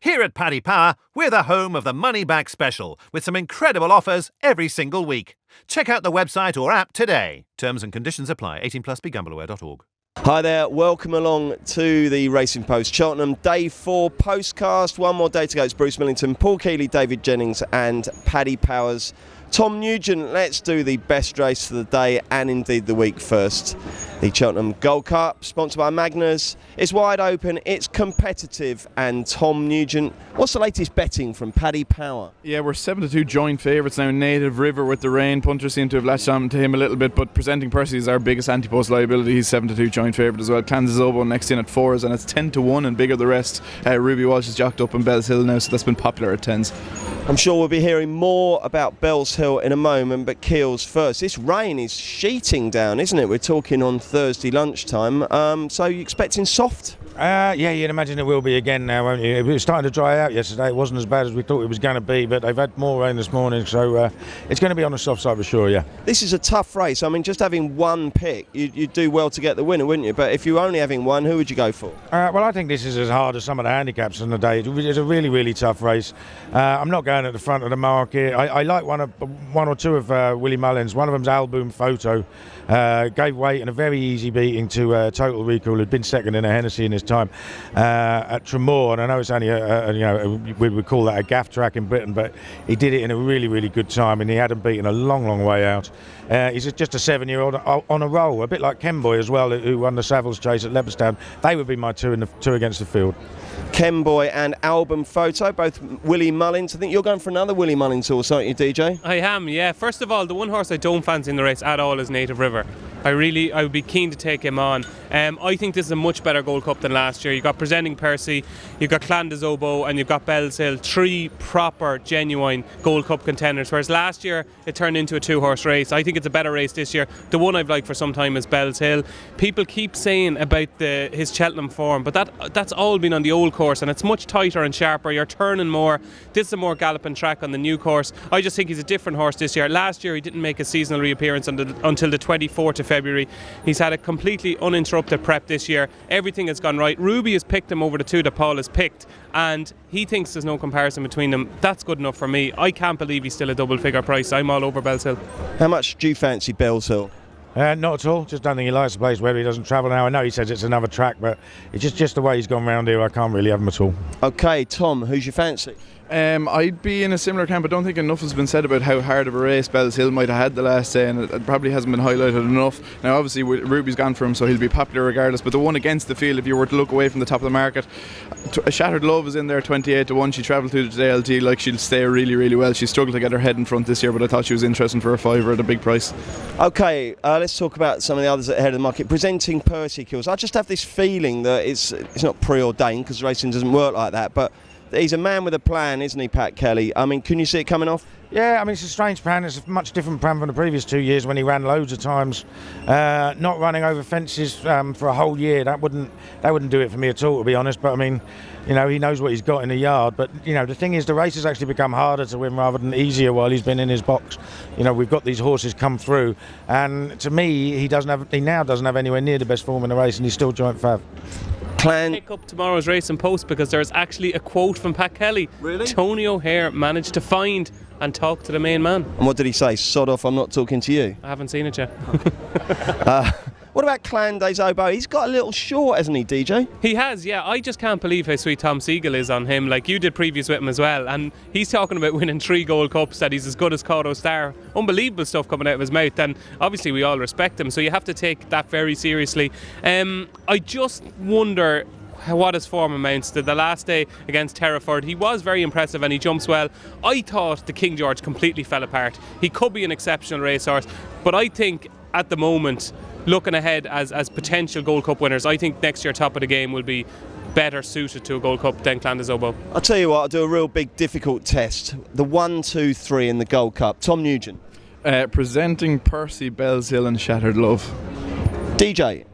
Here at Paddy Power, we're the home of the Money Back Special, with some incredible offers every single week. Check out the website or app today. Terms and conditions apply. 18 plus, begambleaware.org. Hi there, welcome along to the Racing Post Cheltenham Day 4 Postcast. One more day to go. It's Bruce Millington, Paul Keeley, David Jennings and Paddy Powers. Tom Nugent, let's do the best race of the day and indeed the week first. The Cheltenham Gold Cup, sponsored by Magners. It's wide open, it's competitive, and Tom Nugent, what's the latest betting from Paddy Power? Yeah, we're 7-2 joint favourites now. Native River with the rain. Punters seem to have latched on to him a little bit, but Presenting Percy is our biggest anti-post liability. He's 7-2 joint favourite as well. Kansas Oboe next in at 4s, and it's 10-1 and bigger the rest. Ruby Walsh is jocked up in Bells Hill now, so that's been popular at 10s. I'm sure we'll be hearing more about Bells Hill in a moment, but Keels first. This rain is sheeting down, isn't it? We're talking on Thursday lunchtime. So you expecting soft? Yeah, you'd imagine it will be again now, won't you? It was starting to dry out yesterday. It wasn't as bad as we thought it was going to be, but they've had more rain this morning, so it's going to be on the soft side for sure, yeah. This is a tough race. I mean, just having one pick, you'd do well to get the winner, wouldn't you? But if you're only having one, who would you go for? Well, I think this is as hard as some of the handicaps in the day. It's a really, really tough race. I'm not going at the front of the market. I like one or two of Willie Mullins. One of them's Album Photo. Gave weight in a very easy beating to Total Recall, who'd been second in a Hennessy in his time at Tremor, and I know it's only we would call that a gaff track in Britain, but he did it in a really, really good time, and he had him beaten a long, long way out. He's just a 7-year-old on a roll, a bit like Kenboy as well, who won the Savills Chase at Leopardstown. They would be my two against the field. Kenboy and Album Photo, both Willie Mullins. I think you're going for another Willie Mullins horse, aren't you, DJ? I am, yeah. First of all, the one horse I don't fancy in the race at all is Native River. I would be keen to take him on. I think this is a much better Gold Cup than last year. You've got Presenting Percy, you've got Clandas Oboe, and you've got Bells Hill. 3 proper, genuine Gold Cup contenders, whereas last year it turned into a 2-horse race. I think it's a better race this year. The one I've liked for some time is Bells Hill. People keep saying about his Cheltenham form, but that's all been on the old course, and it's much tighter and sharper. You're turning more. This is a more galloping track on the new course. I just think he's a different horse this year. Last year he didn't make a seasonal reappearance until the 24th of February. He's had a completely uninterrupted prep this year. Everything has gone right. Ruby has picked him over the two that Paul has picked, and he thinks there's no comparison between them. That's good enough for me. I can't believe he's still a double figure price. I'm all over Bells Hill. How much do you fancy Bells Hill? Not at all. Just don't think he likes the place where he doesn't travel now. I know he says it's another track, but it's just the way he's gone round here. I can't really have him at all. OK, Tom, who's your fancy? I'd be in a similar camp. I don't think enough has been said about how hard of a race Bells Hill might have had the last day, and it probably hasn't been highlighted enough. Now obviously Ruby's gone for him, so he'll be popular regardless, but the one against the field, if you were to look away from the top of the market, a Shattered Love is in there 28-1. She travelled through the JLT like she'll stay really, really well. She struggled to get her head in front this year, but I thought she was interesting for a 5 at a big price. OK, let's talk about some of the others ahead of the market. Presenting Percy, Kills. I just have this feeling that it's not preordained, because racing doesn't work like that, but he's a man with a plan, isn't he, Pat Kelly? I mean, can you see it coming off? Yeah, I mean, it's a strange plan. It's a much different plan from the previous 2 years when he ran loads of times. Not running over fences for a whole year, that wouldn't do it for me at all, to be honest. But I mean, he knows what he's got in the yard. But the thing is, the race has actually become harder to win rather than easier while he's been in his box. We've got these horses come through, and to me, he now doesn't have anywhere near the best form in the race, and he's still joint fav. Pick up tomorrow's race and post, because there's actually a quote from Pat Kelly. Really? Tony O'Hare managed to find and talk to the main man. And what did he say? Sod off, I'm not talking to you. I haven't seen it yet. What about Clandas Oboe? He's got a little short, hasn't he, DJ? He has, yeah. I just can't believe how sweet Tom Siegel is on him. Like, you did previews with him as well, and he's talking about winning 3 Gold Cups, that he's as good as Cotto Star. Unbelievable stuff coming out of his mouth, and obviously we all respect him, so you have to take that very seriously. I just wonder what his form amounts to. The last day against Terraford, he was very impressive and he jumps well. I thought the King George completely fell apart. He could be an exceptional racehorse, but I think at the moment, looking ahead as potential Gold Cup winners, I think next year top of the game will be better suited to a Gold Cup than Clandas Oboe. I'll tell you what, I'll do a real big difficult test. The 1, 2, 3 in the Gold Cup. Tom Nugent. Presenting Percy, Bells Hill and Shattered Love. DJ.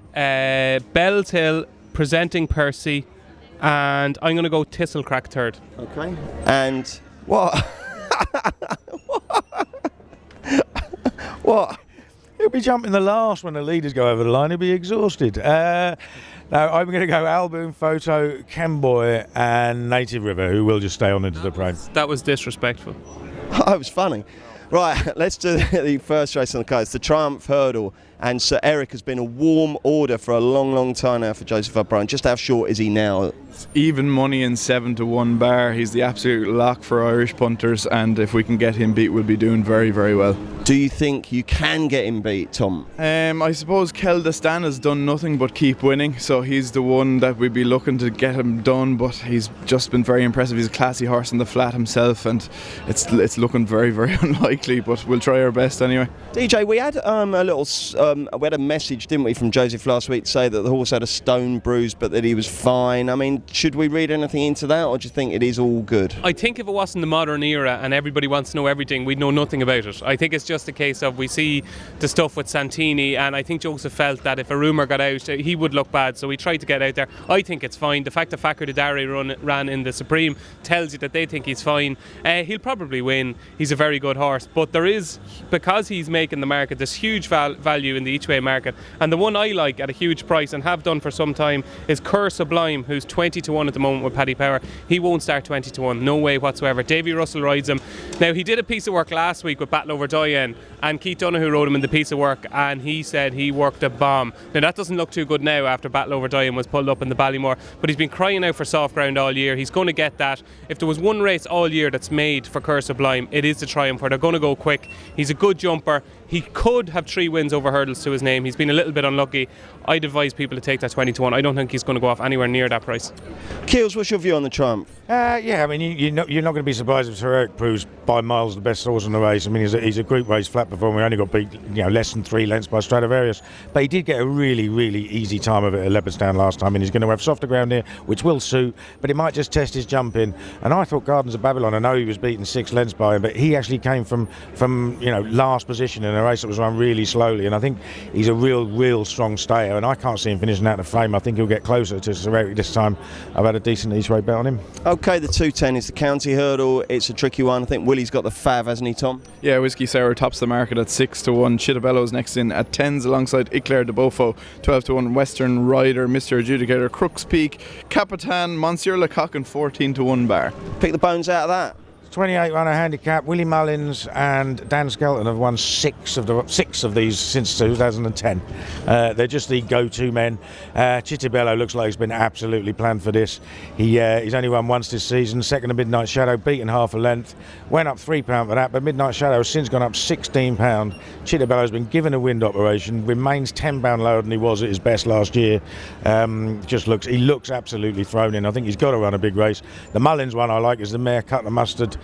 Bells Hill, Presenting Percy, and I'm going to go Thistlecrack third. Okay. And what? What? He'll be jumping the last when the leaders go over the line. He'll be exhausted. No, I'm going to go Alboom, Photo, Kemboy and Native River, who will just stay on into the prime. That was disrespectful. Oh, it was funny. Right, let's do the first race on the card. It's the Triumph Hurdle, and Sir Eric has been a warm order for a long, long time now for Joseph O'Brien. Just how short is he now? Even money in 7-1 bar. He's the absolute lock for Irish punters, and if we can get him beat, we'll be doing very, very well. Do you think you can get him beat, Tom? I suppose Keldastan has done nothing but keep winning, so he's the one that we'd be looking to get him done, but he's just been very impressive. He's a classy horse in the flat himself, and it's looking very, very unlikely, but we'll try our best anyway. DJ, we had we had a message, didn't we, from Joseph last week to say that the horse had a stone bruise but that he was fine. I mean, should we read anything into that, or do you think it is all good? I think if it wasn't the modern era and everybody wants to know everything, we'd know nothing about it. I think it's just a case of we see the stuff with Santini, and I think Joseph felt that if a rumour got out, he would look bad, so he tried to get out there. I think it's fine. The fact that Fakir Didari ran in the Supreme tells you that they think he's fine. He'll probably win. He's a very good horse, but there is, because he's making the market, there's huge value in the each way market, and the one I like at a huge price and have done for some time is Cur Sublime, who's 20-1 at the moment with Paddy Power. He won't start 20-1, no way whatsoever. Davy Russell rides him. Now, he did a piece of work last week with Battle Over Diane, and Keith Donoghue rode him in the piece of work, and he said he worked a bomb. Now, that doesn't look too good now after Battle Over Diane was pulled up in the Ballymore, but he's been crying out for soft ground all year. He's going to get that. If there was one race all year that's made for Cur Sublime, it is the Triumph, where they're going to go quick. He's a good jumper. He could have 3 wins over hurdles to his name. He's been a little bit unlucky. I'd advise people to take that 20-1. I don't think he's going to go off anywhere near that price. Keels, what's your view on the Triumph? Yeah, I mean, you're not going to be surprised if Sir Eric proves by miles the best horse in the race. I mean, he's a group race flat performer. He only got beat, less than 3 lengths by Stradivarius. But he did get a really, really easy time of it at Leopardstown last time, and he's going to have softer ground here, which will suit, but it might just test his jumping. And I thought Gardens of Babylon, I know he was beaten 6 lengths by him, but he actually came from last position in a race that was run really slowly, and I think he's a real strong stayer, and I can't see him finishing out the frame. I think he'll get closer to Sir Eric this time. I've had a decent each way bet on him. Okay, the 210 is the county hurdle. It's a tricky one. I think Willie's got the fav, hasn't he, Tom? Yeah, Whiskey Sour tops the market at 6-1. Chitabello's next in at 10s alongside Eclair de Beaufort. 12-1 Western Rider, Mr. Adjudicator, Crooks Peak, Capitan, Monsieur Lecoq and 14-1 bar. Pick the bones out of that. 28 runner handicap. Willie Mullins and Dan Skelton have won 6 of these since 2010. They're just the go-to men. Chitabello looks like he's been absolutely planned for this. He's only won once this season. Second to Midnight Shadow, beaten half a length. Went up £3 for that, but Midnight Shadow has since gone up £16. Chitabello's been given a wind operation, remains £10 lower than he was at his best last year. He looks absolutely thrown in. I think he's got to run a big race. The Mullins one I like is the mare Cut the Mustard.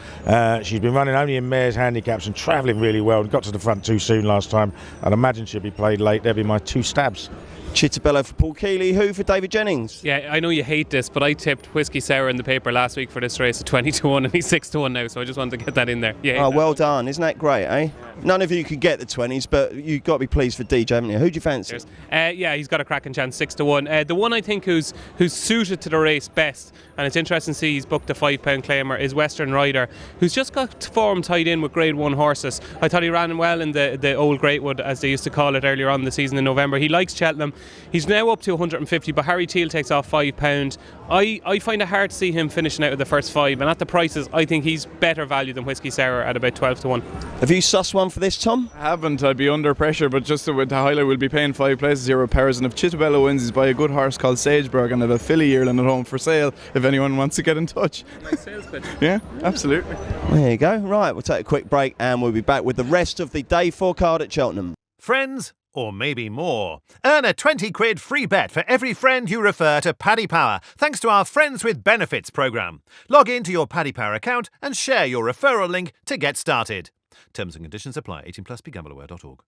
She's been running only in mares handicaps and travelling really well, and got to the front too soon last time. I'd imagine she'll be played late. There'll be my 2 stabs. Chitabello for Paul Keeley. Who for David Jennings? Yeah, I know you hate this, but I tipped Whiskey Sour in the paper last week for this race at 20-1, and he's 6-1 now, so I just wanted to get that in there. Yeah. Oh, well done. Isn't that great, eh? None of you could get the 20s, but you've got to be pleased for DJ, haven't you? Who do you fancy? Yeah, he's got a cracking chance, 6-1. The one I think who's suited to the race best, and it's interesting to see he's booked a £5 claimer, is Western Rider, who's just got form tied in with Grade 1 horses. I thought he ran well in the old Greatwood, as they used to call it earlier on in the season in November. He likes Cheltenham. He's now up to 150, but Harry Teal takes off £5. I find it hard to see him finishing out of the first 5, and at the prices, I think he's better value than Whiskey Sour at about 12-1. Have you sussed one for this, Tom? I haven't. I'd be under pressure, but just to highlight, we'll be paying 5 places, 0 powers, and if Chitabello wins, he's by a good horse called Sagebrook, and I have a filly yearling at home for sale if anyone wants to get in touch. Nice sales pitch. Yeah, absolutely. There you go. Right, we'll take a quick break and we'll be back with the rest of the Day 4 card at Cheltenham. Friends, or maybe more. Earn a 20 quid free bet for every friend you refer to Paddy Power, thanks to our Friends with Benefits programme. Log in to your Paddy Power account and share your referral link to get started. Terms and conditions apply. 18+ BeGambleAware.org.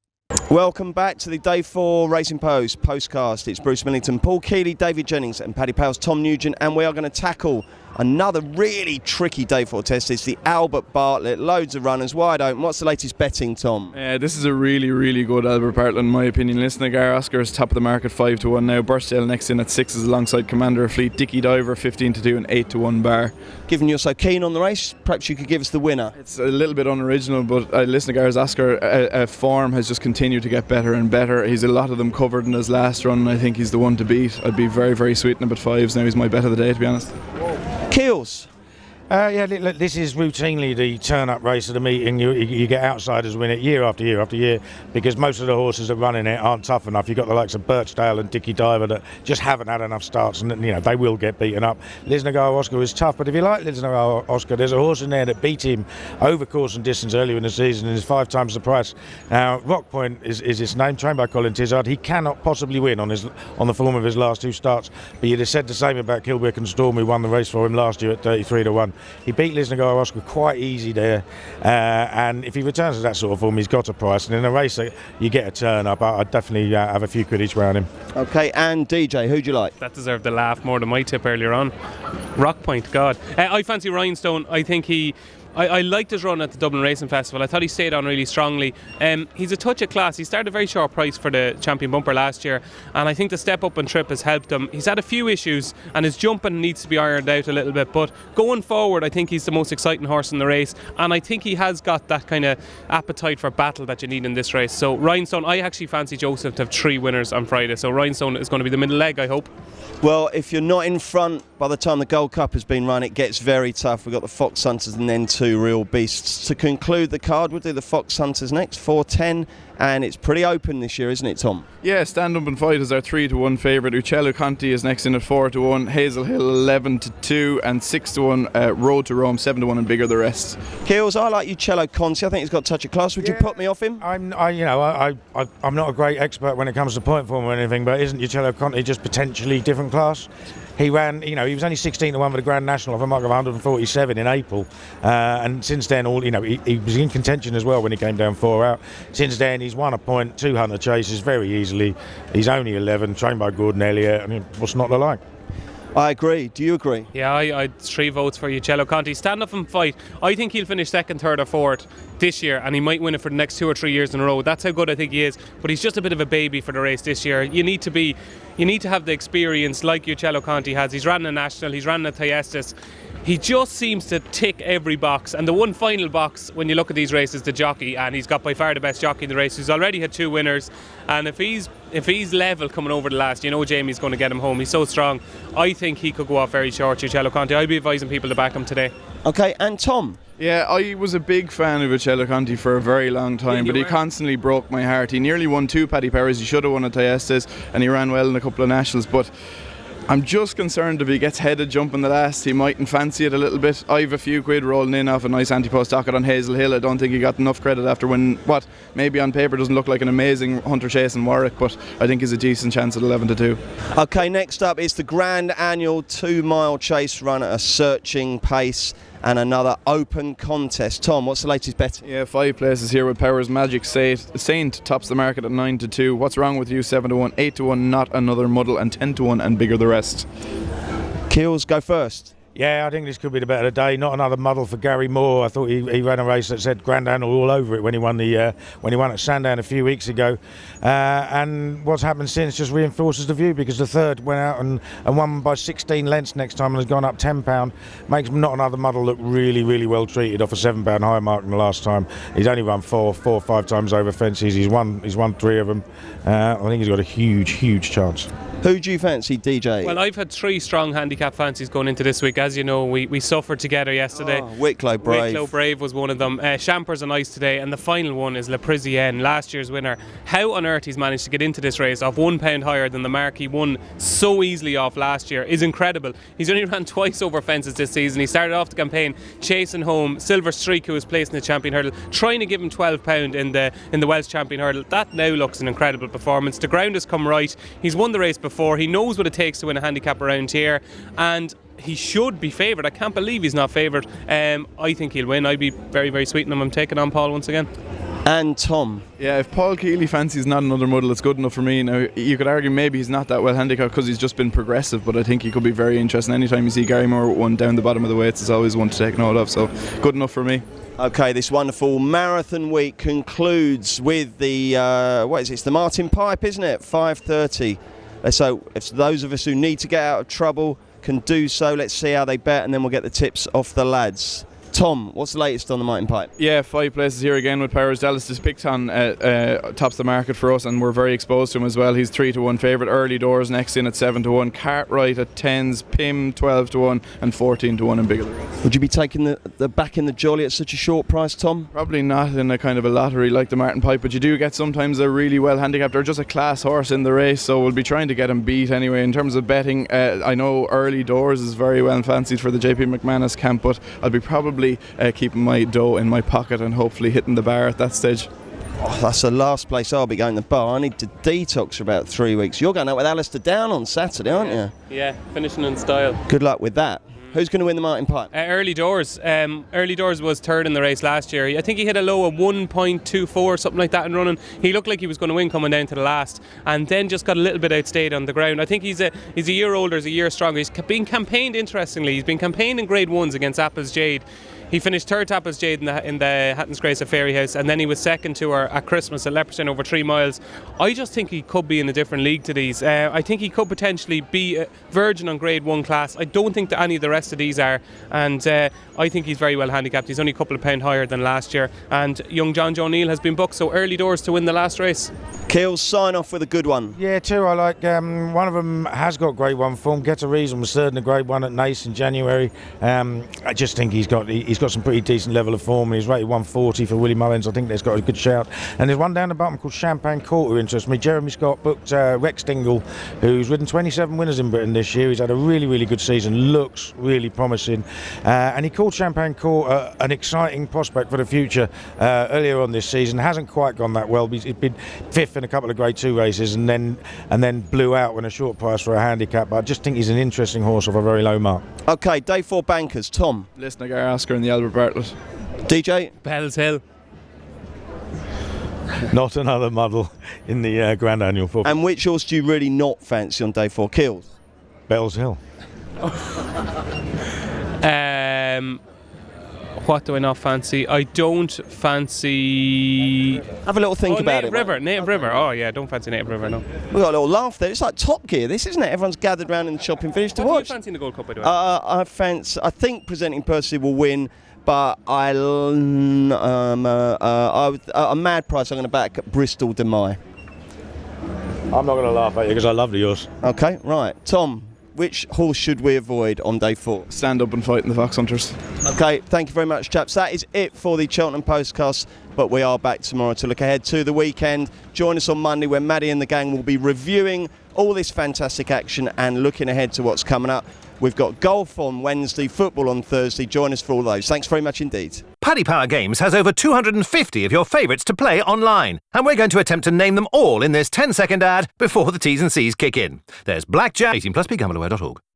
Welcome back to the Day 4 Racing Post Postcast. It's Bruce Millington, Paul Keeley, David Jennings and Paddy Power's Tom Nugent, and we are going to tackle another really tricky Day 4 test. It's the Albert Bartlett, loads of runners, wide open. What's the latest betting, Tom? This is a really good Albert Bartlett in my opinion. Lisnagar Oscar is top of the market 5-1 now. Burstdale next in at 6s alongside Commander of Fleet. Dicky Diver 15-2 and 8-1 bar. Given you're so keen on the race, perhaps you could give us the winner. It's a little bit unoriginal, but Lisnagar's Oscar form has just continued continue to get better and better. He's a lot of them covered in his last run, and I think he's the one to beat. I'd be very, very sweet in him at 5s now. He's my bet of the day, to be honest. Keels. Look, this is routinely the turn-up race of the meeting. You get outsiders win it year after year after year because most of the horses that run in it aren't tough enough. You've got the likes of Birchdale and Dicky Diver that just haven't had enough starts, and they will get beaten up. Lisnagar Oscar is tough, but if you like Lisnagar Oscar, there's a horse in there that beat him over course and distance earlier in the season and is 5 times the price. Now, Rock Point is his name, trained by Colin Tizard. He cannot possibly win on the form of his last 2 starts, but you'd have said the same about Kilbrick and Storm, who won the race for him last year at 33-1. He beat Lisnagar Oscar quite easy there, and if he returns to that sort of form, he's got a price. And in a race that you get a turn up, I'd definitely have a few quid each way on him. Okay, and DJ, who do you like? That deserved the laugh more than my tip earlier on. Rock Point, God. I fancy Rhinestone. I think I liked his run at the Dublin Racing Festival. I thought he stayed on really strongly. He's a touch of class. He started a very short price for the Champion Bumper last year, and I think the step up and trip has helped him. He's had a few issues, and his jumping needs to be ironed out a little bit, but going forward I think he's the most exciting horse in the race, and I think he has got that kind of appetite for battle that you need in this race. So Rhinestone, I actually fancy Joseph to have 3 winners on Friday, so Rhinestone is going to be the middle leg, I hope. Well, if you're not in front by the time the Gold Cup has been run, it gets very tough. We've got the Foxhunters and then 2 real beasts. To conclude the card, we'll do the Foxhunters next, 4:10, and it's pretty open this year, isn't it, Tom? Yeah, Stand Up and Fight is our 3-1 favourite. Uccello Conti is next in at 4-1. Hazel Hill 11-2, and 6-1. Road to Rome 7-1, and Bigger the rest. Keels, I like Uccello Conti. I think he's got a touch of class. Would you put me off him? I'm not a great expert when it comes to point form or anything, but isn't Uccello Conti just potentially different class? He ran, he was only 16-1 for the Grand National off a mark of 147 in April, and since then, he was in contention as well when he came down 4 out. Since then, he's won a point, 200 chases very easily. He's only 11, trained by Gordon Elliott. I mean, what's not to like? I agree. Do you agree? Yeah, I 3 votes for Uccello Conti. Stand Up and Fight. I think he'll finish 2nd, 3rd or 4th this year, and he might win it for the next 2 or 3 years in a row. That's how good I think he is, but he's just a bit of a baby for the race this year. You need to have the experience like Uccello Conti has. He's ran a National, he's ran a Thyestes. He just seems to tick every box, and the one final box when you look at these races, the jockey, and he's got by far the best jockey in the race. He's already had 2 winners, and if he's level coming over the last, Jamie's going to get him home. He's so strong. I think he could go off very short, Uccello Conti. I'll be advising people to back him today. Okay, and Tom? Yeah, I was a big fan of Uccello Conti for a very long time, but he constantly broke my heart. He nearly won 2 Paddy Powers. He should have won a Thyestes, and he ran well in a couple of Nationals, but I'm just concerned if he gets headed jumping the last, he mightn't fancy it a little bit. I've a few quid rolling in off a nice anti-post docket on Hazel Hill. I don't think he got enough credit after winning what maybe on paper doesn't look like an amazing Hunter Chase in Warwick, but I think he's a decent chance at 11-2. Okay, next up is the Grand Annual 2-mile chase run at a searching pace and another open contest. Tom, what's the latest bet? Yeah, 5 places here with Powers Magic Saint tops the market at 9-2. What's wrong with you? 7-1, 8-1, Not Another Muddle, and 10-1, and Bigger the rest. Keels, go first. Yeah, I think this could be the bet of the day. Not another muddle for Gary Moore. I thought he ran a race that said Grand Annual all over it when he won at Sandown a few weeks ago. And what's happened since just reinforces the view, because the third went out and won by 16 lengths next time and has gone up £10. Makes Not Another Muddle look really, really well treated off a £7 high mark than the last time. He's only run 4 or 5 times over fences. He's won 3 of them. I think he's got a huge chance. Who do you fancy, DJ? Well, I've had 3 strong handicap fancies going into this week. As you know, we suffered together yesterday. Wicklow Brave. Wicklow Brave was one of them. Champers on ice today, and the final one is Le Parisienne, last year's winner. How on earth he's managed to get into this race off £1 higher than the mark he won so easily off last year is incredible. He's only ran twice over fences this season. He started off the campaign chasing home Silver Streak, who was placed in the Champion Hurdle, trying to give him £12 in the Welsh Champion Hurdle. That now looks an incredible performance. The ground has come right. He's won the race before. He knows what it takes to win a handicap around here, and he should be favoured. I can't believe he's not favoured. I think he'll win. I'd be very, very sweet on him. I'm taking on Paul once again. And Tom? Yeah, if Paul Keeley fancies Not Another Muddle, it's good enough for me. Now, you could argue maybe he's not that well handicapped because he's just been progressive, but I think he could be very interesting. Anytime you see Gary Moore with one down the bottom of the weights, it's always one to take note of, so good enough for me. Okay, this wonderful marathon week concludes with the, it's the Martin Pipe, isn't it? 5:30. So if those of us who need to get out of trouble can do so. Let's see how they bet, and then we'll get the tips off the lads. Tom, what's the latest on the Mighty Pipe? Yeah, 5 places here again with Powers. Dallas is picked on tops the market for us, and we're very exposed to him as well. He's 3-1 favourite. Early Doors next in at 7-1. Cartwright at 10s. Pim 12-1 and 14-1 in bigger. Would you be taking the back in the jolly at such a short price, Tom? Probably not in a kind of a lottery like the Martin Pipe, but you do get sometimes a really well handicapped or just a class horse in the race, so we'll be trying to get him beat anyway. In terms of betting, I know Early Doors is very well fancied for the JP McManus camp, but I'll be probably keeping my dough in my pocket and hopefully hitting the bar at that stage. Oh, that's the last place I'll be going to the bar. I need to detox for about 3 weeks. You're going out with Alistair Down on Saturday, aren't you? Yeah, finishing in style. Good luck with that. Who's going to win the Martin Pipe? Early Doors. Early Doors was third in the race last year. I think he hit a low of 1.24, something like that in running. He looked like he was going to win coming down to the last, and then just got a little bit outstayed on the ground. I think he's a year older, he's a year stronger. He's been campaigned, interestingly. He's been campaigned in Grade 1s against Apple's Jade. He finished third to Apple's Jade in the Hatton's Grace at Fairyhouse, and then he was second to her at Christmas at Leopardstown over 3 miles. I just think he could be in a different league to these. I think he could potentially be a virgin on Grade 1 class. I don't think that any of the rest of these are, and I think he's very well handicapped. He's only a couple of pound higher than last year, and young John Joe Neal has been booked, so Early Doors to win the last race. Keels, sign off with a good one. Yeah, two. I like. One of them has got Grade 1 form. Get a Reason was third in the Grade 1 at Nace in January. I just think he's got some pretty decent level of form, and he's rated 140 for Willie Mullins. I think there's got a good shout. And there's one down the bottom called Champagne Court who interests me. Jeremy Scott booked Rex Dingle, who's ridden 27 winners in Britain this year. He's had a really, really good season. Looks really promising. And he called Champagne Court an exciting prospect for the future earlier on this season. Hasn't quite gone that well. He's been fifth in a couple of Grade 2 races and then blew out when a short price for a handicap. But I just think he's an interesting horse off a very low mark. Okay, day 4 bankers. Tom. Lisnagar Oscar and the Albert Bartlett. DJ. Bell's Hill. Not another muddle in the Grand Annual Football. And which horse do you really not fancy on day 4? Kills. Bell's Hill. What do I not fancy? I don't fancy... Have a little think about Native it. River. Native River. Oh yeah, don't fancy Native River, no. We've got a little laugh there. It's like Top Gear, this, isn't it? Everyone's gathered round in the shopping village to What do you watch. fancy in the Gold Cup, by the way? I think Presenting Percy will win, but a mad price. I'm going to back Bristol Demai. I'm not going to laugh at you because I love the horse. Okay, right. Tom, which horse should we avoid on day 4? Stand Up and Fight in the Foxhunters. Okay, thank you very much, chaps. That is it for the Cheltenham Postcast, but we are back tomorrow to look ahead to the weekend. Join us on Monday when Maddie and the gang will be reviewing all this fantastic action and looking ahead to what's coming up. We've got golf on Wednesday, football on Thursday. Join us for all those. Thanks very much indeed. Paddy Power Games has over 250 of your favourites to play online, and we're going to attempt to name them all in this 10-second ad before the T's and C's kick in. There's Blackjack, 18+, begambleaware.org.